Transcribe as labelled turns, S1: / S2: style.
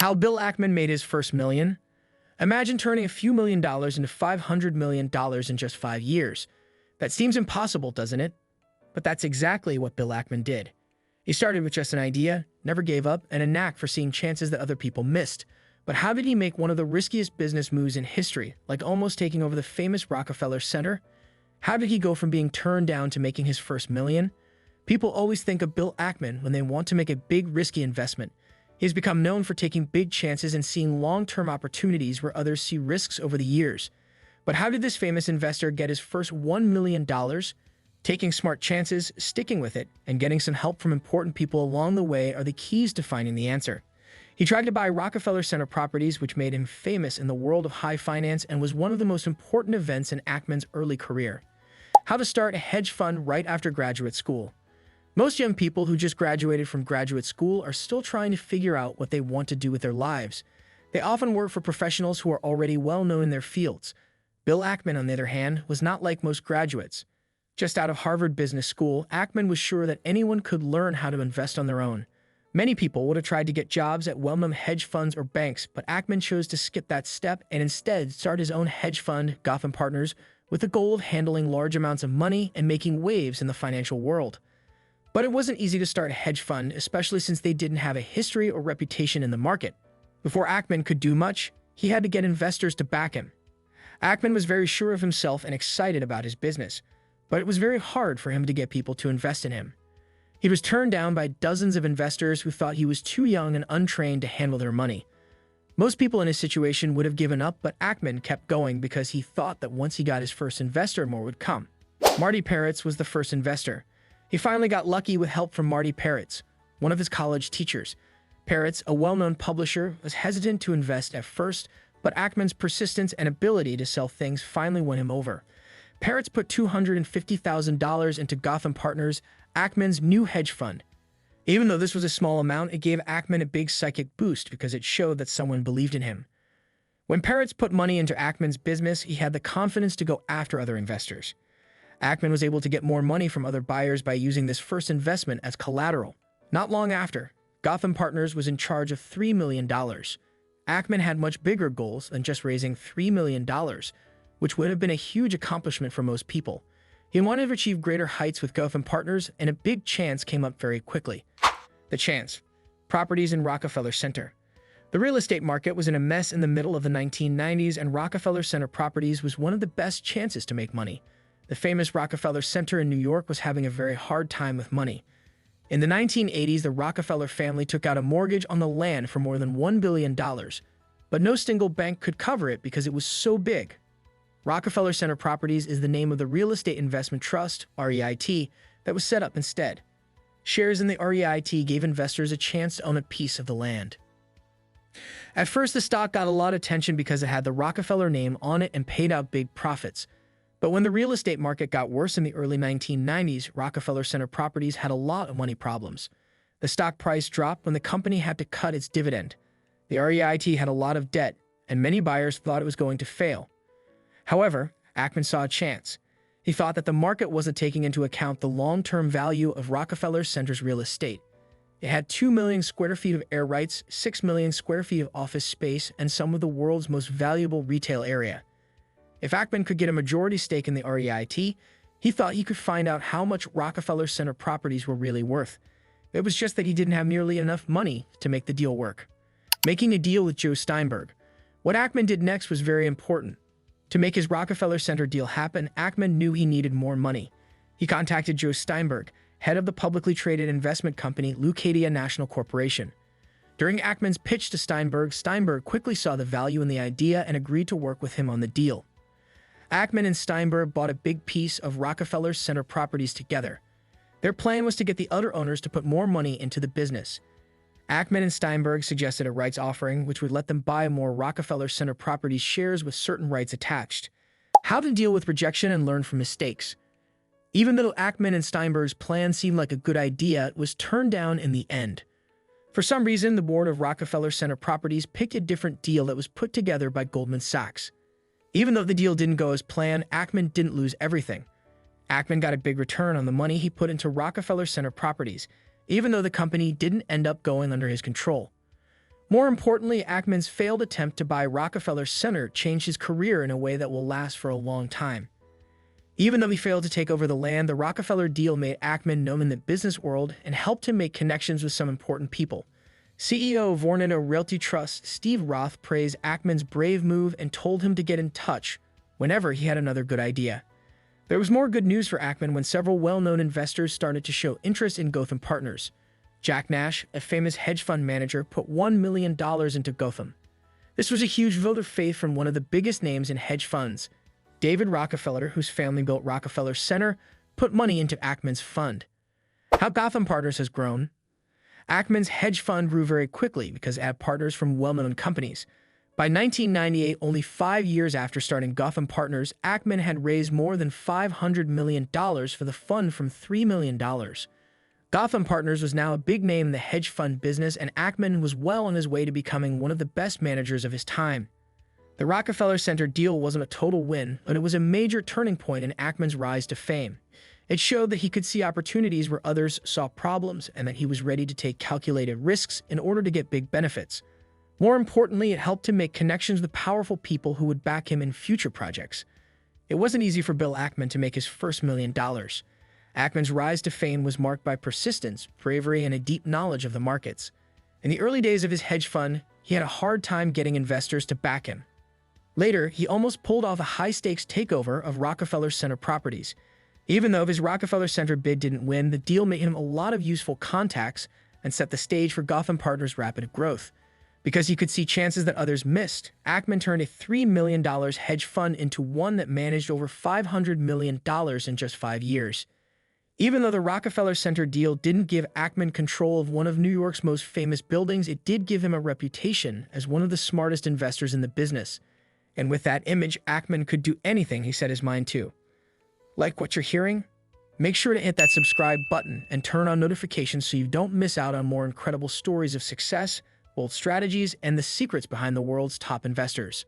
S1: How Bill Ackman made his first million? Imagine turning a few $1,000,000 into $500 million in just 5 years. That seems impossible, doesn't it? But that's exactly what Bill Ackman did. He started with just an idea, never gave up, and a knack for seeing chances that other people missed. But how did he make one of the riskiest business moves in history, like almost taking over the famous Rockefeller Center? How did he go from being turned down to making his first million? People always think of Bill Ackman when they want to make a big, risky investment. He has become known for taking big chances and seeing long-term opportunities where others see risks over the years. But how did this famous investor get his first $1 million? Taking smart chances, sticking with it, and getting some help from important people along the way are the keys to finding the answer. He tried to buy Rockefeller Center properties, which made him famous in the world of high finance and was one of the most important events in Ackman's early career. How to start a hedge fund right after graduate school. Most young people who just graduated from graduate school are still trying to figure out what they want to do with their lives. They often work for professionals who are already well known in their fields. Bill Ackman, on the other hand, was not like most graduates. Just out of Harvard Business School, Ackman was sure that anyone could learn how to invest on their own. Many people would have tried to get jobs at well-known hedge funds or banks, but Ackman chose to skip that step and instead start his own hedge fund, Gotham Partners, with the goal of handling large amounts of money and making waves in the financial world. But it wasn't easy to start a hedge fund, especially since they didn't have a history or reputation in the market. Before Ackman could do much, he had to get investors to back him. Ackman was very sure of himself and excited about his business, but it was very hard for him to get people to invest in him. He was turned down by dozens of investors who thought he was too young and untrained to handle their money. Most people in his situation would have given up, but Ackman kept going because he thought that once he got his first investor, more would come. Marty Parrott was the first investor. He finally got lucky with help from Marty Parrott, one of his college teachers. Parrott, a well-known publisher, was hesitant to invest at first, but Ackman's persistence and ability to sell things finally won him over. Parrott put $250,000 into Gotham Partners, Ackman's new hedge fund. Even though this was a small amount, it gave Ackman a big psychic boost because it showed that someone believed in him. When Parrott put money into Ackman's business, he had the confidence to go after other investors. Ackman was able to get more money from other buyers by using this first investment as collateral. Not long after, Gotham Partners was in charge of $3 million. Ackman had much bigger goals than just raising $3 million, which would have been a huge accomplishment for most people. He wanted to achieve greater heights with Gotham Partners, and a big chance came up very quickly. The chance. Properties in Rockefeller Center. The real estate market was in a mess in the middle of the 1990s, and Rockefeller Center Properties was one of the best chances to make money. The famous Rockefeller Center in New York was having a very hard time with money. In the 1980s, the Rockefeller family took out a mortgage on the land for more than $1 billion, but no single bank could cover it because it was so big. Rockefeller Center Properties is the name of the Real Estate Investment Trust, REIT, that was set up instead. Shares in the REIT gave investors a chance to own a piece of the land. At first, the stock got a lot of attention because it had the Rockefeller name on it and paid out big profits. But when the real estate market got worse in the early 1990s, Rockefeller Center Properties had a lot of money problems. The stock price dropped when the company had to cut its dividend. The REIT had a lot of debt, and many buyers thought it was going to fail. However, Ackman saw a chance. He thought that the market wasn't taking into account the long-term value of Rockefeller Center's real estate. It had 2 million square feet of air rights, 6 million square feet of office space, and some of the world's most valuable retail area. If Ackman could get a majority stake in the REIT, he thought he could find out how much Rockefeller Center Properties were really worth. It was just that he didn't have nearly enough money to make the deal work. Making a deal with Joe Steinberg. What Ackman did next was very important. To make his Rockefeller Center deal happen, Ackman knew he needed more money. He contacted Joe Steinberg, head of the publicly traded investment company Leucadia National Corporation. During Ackman's pitch to Steinberg, Steinberg quickly saw the value in the idea and agreed to work with him on the deal. Ackman and Steinberg bought a big piece of Rockefeller Center Properties together. Their plan was to get the other owners to put more money into the business. Ackman and Steinberg suggested a rights offering, which would let them buy more Rockefeller Center Properties shares with certain rights attached. How to deal with rejection and learn from mistakes. Even though Ackman and Steinberg's plan seemed like a good idea, it was turned down in the end. For some reason, the board of Rockefeller Center Properties picked a different deal that was put together by Goldman Sachs. Even though the deal didn't go as planned, Ackman didn't lose everything. Ackman got a big return on the money he put into Rockefeller Center Properties, even though the company didn't end up going under his control. More importantly, Ackman's failed attempt to buy Rockefeller Center changed his career in a way that will last for a long time. Even though he failed to take over the land, the Rockefeller deal made Ackman known in the business world and helped him make connections with some important people. CEO of Vornado Realty Trust, Steve Roth, praised Ackman's brave move and told him to get in touch whenever he had another good idea. There was more good news for Ackman when several well-known investors started to show interest in Gotham Partners. Jack Nash, a famous hedge fund manager, put $1 million into Gotham. This was a huge vote of faith from one of the biggest names in hedge funds. David Rockefeller, whose family built Rockefeller Center, put money into Ackman's fund. How Gotham Partners has grown. Ackman's hedge fund grew very quickly because it had partners from well-known companies. By 1998, only 5 years after starting Gotham Partners, Ackman had raised more than $500 million for the fund from $3 million. Gotham Partners was now a big name in the hedge fund business, and Ackman was well on his way to becoming one of the best managers of his time. The Rockefeller Center deal wasn't a total win, but it was a major turning point in Ackman's rise to fame. It showed that he could see opportunities where others saw problems and that he was ready to take calculated risks in order to get big benefits. More importantly, it helped him make connections with powerful people who would back him in future projects. It wasn't easy for Bill Ackman to make his first $1 million. Ackman's rise to fame was marked by persistence, bravery, and a deep knowledge of the markets. In the early days of his hedge fund, he had a hard time getting investors to back him. Later, he almost pulled off a high-stakes takeover of Rockefeller Center properties. Even though his Rockefeller Center bid didn't win, the deal made him a lot of useful contacts and set the stage for Gotham Partners' rapid growth. Because he could see chances that others missed, Ackman turned a $3 million hedge fund into one that managed over $500 million in just 5 years. Even though the Rockefeller Center deal didn't give Ackman control of one of New York's most famous buildings, it did give him a reputation as one of the smartest investors in the business. And with that image, Ackman could do anything he set his mind to. Like what you're hearing? Make sure to hit that subscribe button and turn on notifications so you don't miss out on more incredible stories of success, bold strategies, and the secrets behind the world's top investors.